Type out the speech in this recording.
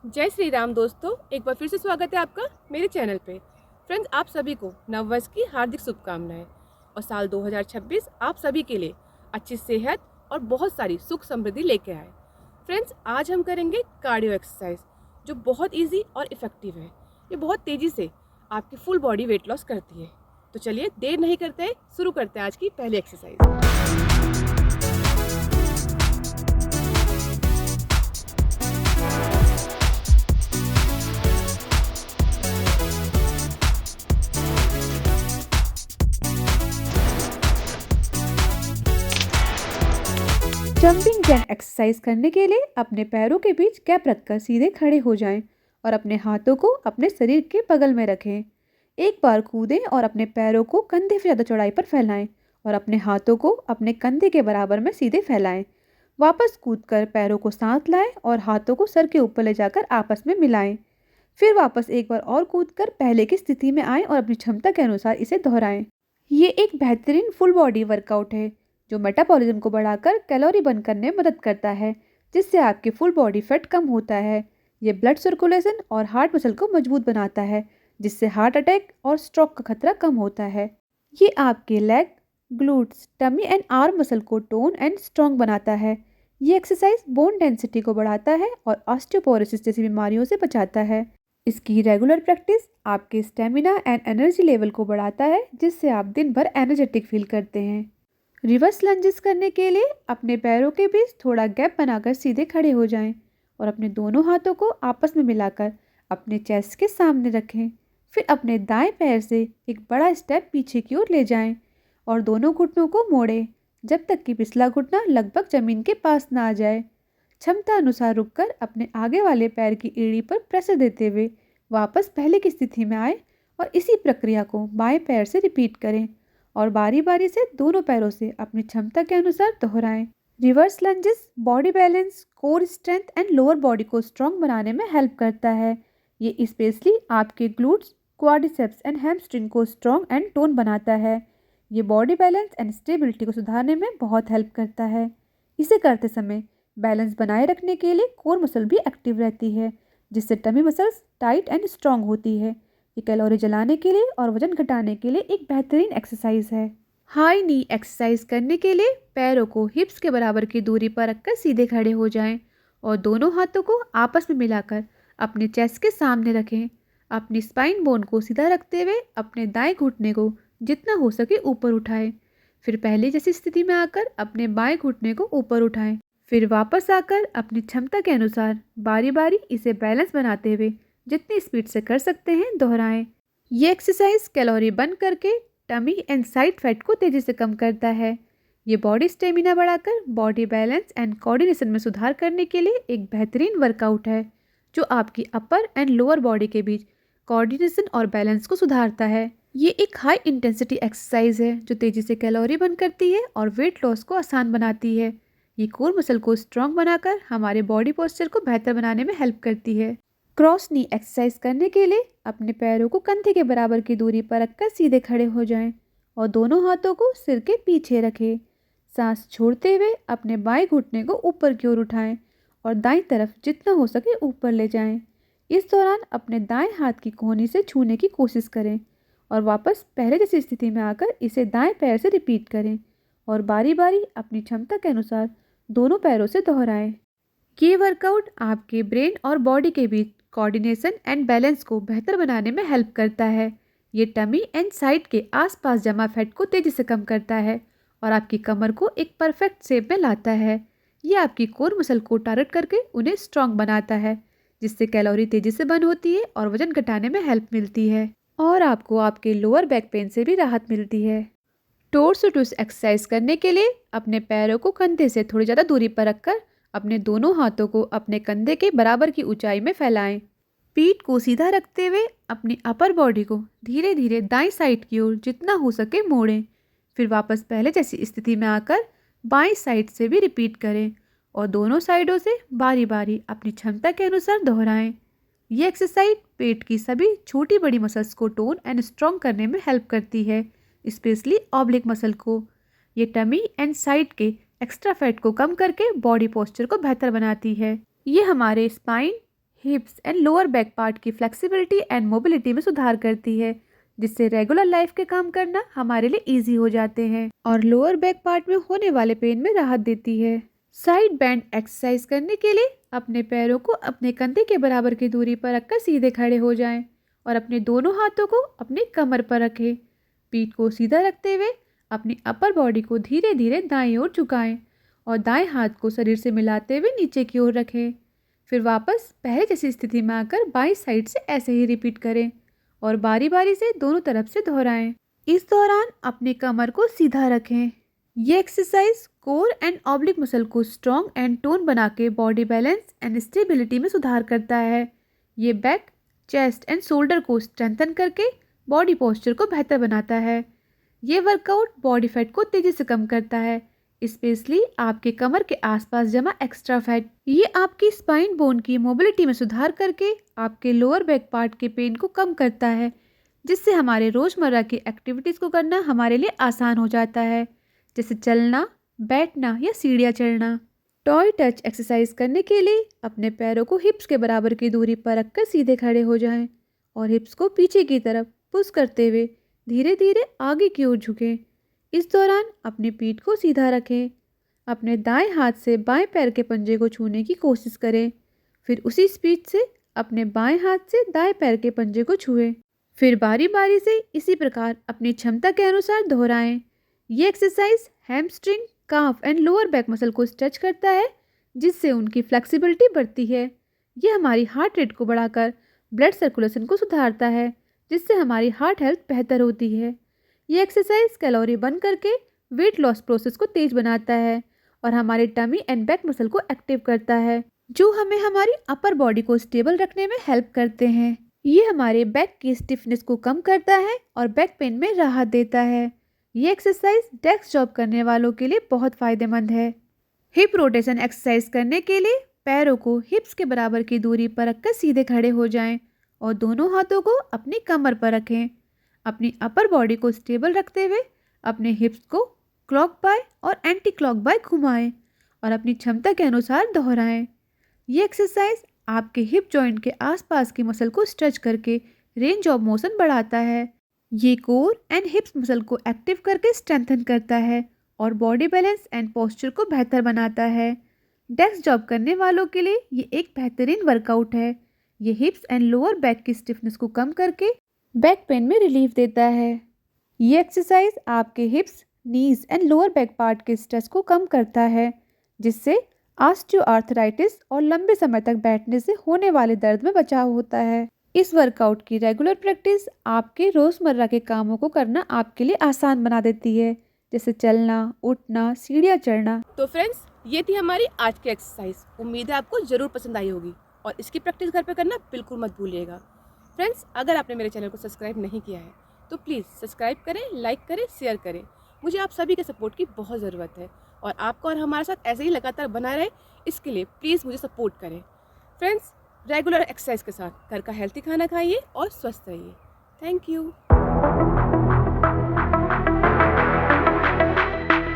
जय श्री राम दोस्तों, एक बार फिर से स्वागत है आपका मेरे चैनल पे। फ्रेंड्स, आप सभी को नववर्ष की हार्दिक शुभकामनाएं और साल 2026 आप सभी के लिए अच्छी सेहत और बहुत सारी सुख समृद्धि लेके आए। फ्रेंड्स, आज हम करेंगे कार्डियो एक्सरसाइज जो बहुत इजी और इफ़ेक्टिव है। ये बहुत तेज़ी से आपकी फुल बॉडी वेट लॉस करती है। तो चलिए देर नहीं करते, शुरू करते हैं आज की पहली एक्सरसाइज। जंपिंग जैक एक्सरसाइज करने के लिए अपने पैरों के बीच गैप रखकर सीधे खड़े हो जाएं और अपने हाथों को अपने शरीर के बगल में रखें। एक बार कूदें और अपने पैरों को कंधे से ज़्यादा चौड़ाई पर फैलाएं और अपने हाथों को अपने कंधे के बराबर में सीधे फैलाएं। वापस कूदकर पैरों को साथ लाएं और हाथों को सर के ऊपर ले जाकर आपस में मिलाएं। फिर वापस एक बार और कूदकर पहले की स्थिति में आएं और अपनी क्षमता के अनुसार इसे दोहराएं। ये एक बेहतरीन फुल बॉडी वर्कआउट है जो मेटाबॉलिज्म को बढ़ाकर कैलोरी बर्न करने में मदद करता है, जिससे आपकी फुल बॉडी फैट कम होता है। ये ब्लड सर्कुलेशन और हार्ट मसल को मजबूत बनाता है, जिससे हार्ट अटैक और स्ट्रोक का खतरा कम होता है। ये आपके leg, glutes, tummy and arm muscle को टोन एंड स्ट्रॉन्ग बनाता है। ये एक्सरसाइज बोन डेंसिटी को बढ़ाता है और ऑस्टियोपोरोसिस जैसी बीमारियों से बचाता है। इसकी रेगुलर प्रैक्टिस आपके स्टेमिना एंड एनर्जी लेवल को बढ़ाता है, जिससे आप दिन भर एनर्जेटिक फील करते हैं। रिवर्स लंजेस करने के लिए अपने पैरों के बीच थोड़ा गैप बनाकर सीधे खड़े हो जाएं और अपने दोनों हाथों को आपस में मिलाकर अपने चेस्ट के सामने रखें। फिर अपने दाएं पैर से एक बड़ा स्टेप पीछे की ओर ले जाएं और दोनों घुटनों को मोड़ें जब तक कि पिछला घुटना लगभग जमीन के पास ना आ जाए। क्षमता अनुसार रुककर अपने आगे वाले पैर की एड़ी पर प्रेशर देते हुए वापस पहले की स्थिति में आए और इसी प्रक्रिया को बाएं पैर से रिपीट करें और बारी बारी से दोनों पैरों से अपनी क्षमता के अनुसार दोहराएं। Reverse lunges body balance, core strength and lower body को स्ट्रॉन्ग बनाने में हेल्प करता है। ये स्पेशली आपके ग्लूट्स, क्वाड्रिसेप्स एंड हैमस्ट्रिंग को स्ट्रॉन्ग एंड टोन बनाता है। ये बॉडी बैलेंस एंड स्टेबिलिटी को सुधारने में बहुत हेल्प करता है। इसे करते समय बैलेंस बनाए रखने के लिए कोर मसल भी एक्टिव रहती है, जिससे tummy muscles tight and strong होती है। ये कैलोरी जलाने के लिए और वजन घटाने के लिए एक बेहतरीन एक्सरसाइज है। हाई नी एक्सरसाइज करने के लिए पैरों को हिप्स के बराबर की दूरी पर रखकर सीधे खड़े हो जाएं और दोनों हाथों को आपस में मिलाकर अपने चेस्ट के सामने रखें। अपनी स्पाइन बोन को सीधा रखते हुए अपने दाएं घुटने को जितना हो सके ऊपर उठाएं। फिर पहले जैसी स्थिति में आकर अपने बाएं घुटने को ऊपर उठाएं। फिर वापस आकर अपनी क्षमता के अनुसार बारी बारी इसे बैलेंस बनाते हुए जितनी स्पीड से कर सकते हैं दोहराएं। ये एक्सरसाइज कैलोरी बर्न करके टमी एंड साइड फैट को तेज़ी से कम करता है। ये बॉडी स्टेमिना बढ़ाकर बॉडी बैलेंस एंड कोऑर्डिनेशन में सुधार करने के लिए एक बेहतरीन वर्कआउट है जो आपकी अपर एंड लोअर बॉडी के बीच कोऑर्डिनेशन और बैलेंस को सुधारता है। ये एक हाई इंटेंसिटी एक्सरसाइज है जो तेज़ी से कैलोरी बर्न करती है और वेट लॉस को आसान बनाती है। ये कोर मसल को स्ट्रॉन्ग बनाकर हमारे बॉडी पोस्चर को बेहतर बनाने में हेल्प करती है। क्रॉस नी एक्सरसाइज करने के लिए अपने पैरों को कंधे के बराबर की दूरी पर रखकर सीधे खड़े हो जाएं और दोनों हाथों को सिर के पीछे रखें। सांस छोड़ते हुए अपने बाएं घुटने को ऊपर की ओर उठाएं और दाईं तरफ जितना हो सके ऊपर ले जाएं। इस दौरान अपने दाएं हाथ की कोहनी से छूने की कोशिश करें और वापस पहले जैसी स्थिति में आकर इसे दाएं पैर से रिपीट करें और बारी बारी अपनी क्षमता के अनुसार दोनों पैरों से दोहराएं। ये वर्कआउट आपके ब्रेन और बॉडी के बीच कोऑर्डिनेशन एंड बैलेंस को बेहतर बनाने में हेल्प करता है। ये टमी एंड साइड के आसपास जमा फैट को तेज़ी से कम करता है और आपकी कमर को एक परफेक्ट शेप में लाता है। ये आपकी कोर मसल को टारगेट करके उन्हें स्ट्रॉन्ग बनाता है, जिससे कैलोरी तेज़ी से बर्न होती है और वजन घटाने में हेल्प मिलती है और आपको आपके लोअर बैक पेन से भी राहत मिलती है। टोर्स टू टोस एक्सरसाइज करने के लिए अपने पैरों को कंधे से थोड़ी ज़्यादा दूरी पर रखकर अपने दोनों हाथों को अपने कंधे के बराबर की ऊंचाई में फैलाएं। पीठ को सीधा रखते हुए अपनी अपर बॉडी को धीरे धीरे दाईं साइड की ओर जितना हो सके मोड़ें। फिर वापस पहले जैसी स्थिति में आकर बाईं साइड से भी रिपीट करें और दोनों साइडों से बारी बारी अपनी क्षमता के अनुसार दोहराएं। ये एक्सरसाइज पेट की सभी छोटी बड़ी मसल्स को टोन एंड स्ट्रॉन्ग करने में हेल्प करती है, स्पेशली ऑब्लिक मसल को। ये टमी एंड साइड के एक्स्ट्रा फैट को कम करके बॉडी पोस्चर को बेहतर बनाती है। ये हमारे spine, हिप्स and lower back part की फ्लेक्सिबिलिटी एंड मोबिलिटी में सुधार करती है, जिससे रेगुलर लाइफ के काम करना हमारे लिए इजी हो जाते हैं और लोअर बैक पार्ट में होने वाले पेन में राहत देती है। साइड बैंड एक्सरसाइज करने के लिए अपने पैरों को अपने कंधे के बराबर की दूरी पर रखकर सीधे खड़े हो जाएं और अपने दोनों हाथों को अपनी कमर पर रखें। पीठ को सीधा रखते हुए अपनी अपर बॉडी को धीरे धीरे दाईं ओर झुकाएं और दाएं हाथ को शरीर से मिलाते हुए नीचे की ओर रखें। फिर वापस पहले जैसी स्थिति में आकर बाईं साइड से ऐसे ही रिपीट करें और बारी बारी से दोनों तरफ से दोहराएं। इस दौरान अपनी कमर को सीधा रखें। ये exercise core and oblique muscle को स्ट्रॉन्ग एंड टोन बना के बॉडी बैलेंस एंड स्टेबिलिटी में सुधार करता है। ये बैक, चेस्ट एंड शोल्डर को स्ट्रेंथन करके बॉडी पोस्चर को बेहतर बनाता है। ये वर्कआउट बॉडी फैट को तेजी से कम करता है, स्पेशली आपके कमर के आसपास जमा एक्स्ट्रा फैट। ये आपकी स्पाइन बोन की मोबिलिटी में सुधार करके आपके लोअर बैक पार्ट के पेन को कम करता है, जिससे हमारे रोज़मर्रा की एक्टिविटीज़ को करना हमारे लिए आसान हो जाता है, जैसे चलना, बैठना या सीढ़ियाँ चढ़ना। टॉय टच एक्सरसाइज करने के लिए अपने पैरों को हिप्स के बराबर की दूरी पर रखकर सीधे खड़े हो जाएं और हिप्स को पीछे की तरफ पुश करते हुए धीरे धीरे आगे की ओर झुकें। इस दौरान अपनी पीठ को सीधा रखें। अपने दाएं हाथ से बाएं पैर के पंजे को छूने की कोशिश करें। फिर उसी स्पीड से अपने बाएं हाथ से दाएं पैर के पंजे को छुएं। फिर बारी बारी से इसी प्रकार अपनी क्षमता के अनुसार दोहराएं। ये exercise hamstring, calf and lower back muscle को स्ट्रेच करता है, जिससे उनकी फ्लेक्सिबिलिटी बढ़ती है। ये हमारी हार्ट रेट को बढ़ाकर ब्लड सर्कुलेशन को सुधारता है, जिससे हमारी हार्ट हेल्थ बेहतर होती है। ये एक्सरसाइज कैलोरी बर्न करके वेट लॉस प्रोसेस को तेज बनाता है और हमारे टमी एंड बैक मसल को एक्टिव करता है, जो हमें हमारी अपर बॉडी को स्टेबल रखने में हेल्प करते हैं। ये हमारे बैक की स्टिफनेस को कम करता है और बैक पेन में राहत देता है। ये एक्सरसाइज डेस्क जॉब करने वालों के लिए बहुत फ़ायदेमंद है। हिप रोटेशन एक्सरसाइज करने के लिए पैरों को हिप्स के बराबर की दूरी पर रखकर सीधे खड़े हो जाएं और दोनों हाथों को अपनी कमर पर रखें। अपनी अपर बॉडी को स्टेबल रखते हुए अपने हिप्स को क्लॉक बाय और एंटी क्लॉक बाय घुमाएं और अपनी क्षमता के अनुसार दोहराएं। ये एक्सरसाइज आपके हिप जॉइंट के आसपास की मसल को स्ट्रेच करके रेंज ऑफ मोशन बढ़ाता है। ये कोर एंड हिप्स मसल को एक्टिव करके स्ट्रेंथन करता है और बॉडी बैलेंस एंड पोस्चर को बेहतर बनाता है। डेस्क जॉब करने वालों के लिए ये एक बेहतरीन वर्कआउट है। ये हिप्स एंड लोअर बैक की स्टिफनेस को कम करके बैक पेन में रिलीफ देता है। ये एक्सरसाइज आपके हिप्स, knees and lower back part के स्ट्रेस को कम करता है, जिससे ऑस्टियोआर्थराइटिस और लंबे समय तक बैठने से होने वाले दर्द में बचाव होता है। इस वर्कआउट की रेगुलर प्रैक्टिस आपके रोज़मर्रा के कामों को करना आपके लिए आसान बना देती है, जैसे चलना, उठना, सीढ़ियाँ चढ़ना। तो फ्रेंड्स, ये थी हमारी आज की एक्सरसाइज। उम्मीद है आपको ज़रूर पसंद आई होगी और इसकी प्रैक्टिस घर पे करना बिल्कुल मत भूलिएगा। फ्रेंड्स, अगर आपने मेरे चैनल को सब्सक्राइब नहीं किया है तो प्लीज़ सब्सक्राइब करें, लाइक करें, शेयर करें। मुझे आप सभी के सपोर्ट की बहुत ज़रूरत है और आपका और हमारे साथ ऐसे ही लगातार बना रहे, इसके लिए प्लीज़ मुझे सपोर्ट करें। फ्रेंड्स, रेगुलर एक्सरसाइज के साथ घर का हेल्थी खाना खाइए और स्वस्थ रहिए। Thank you.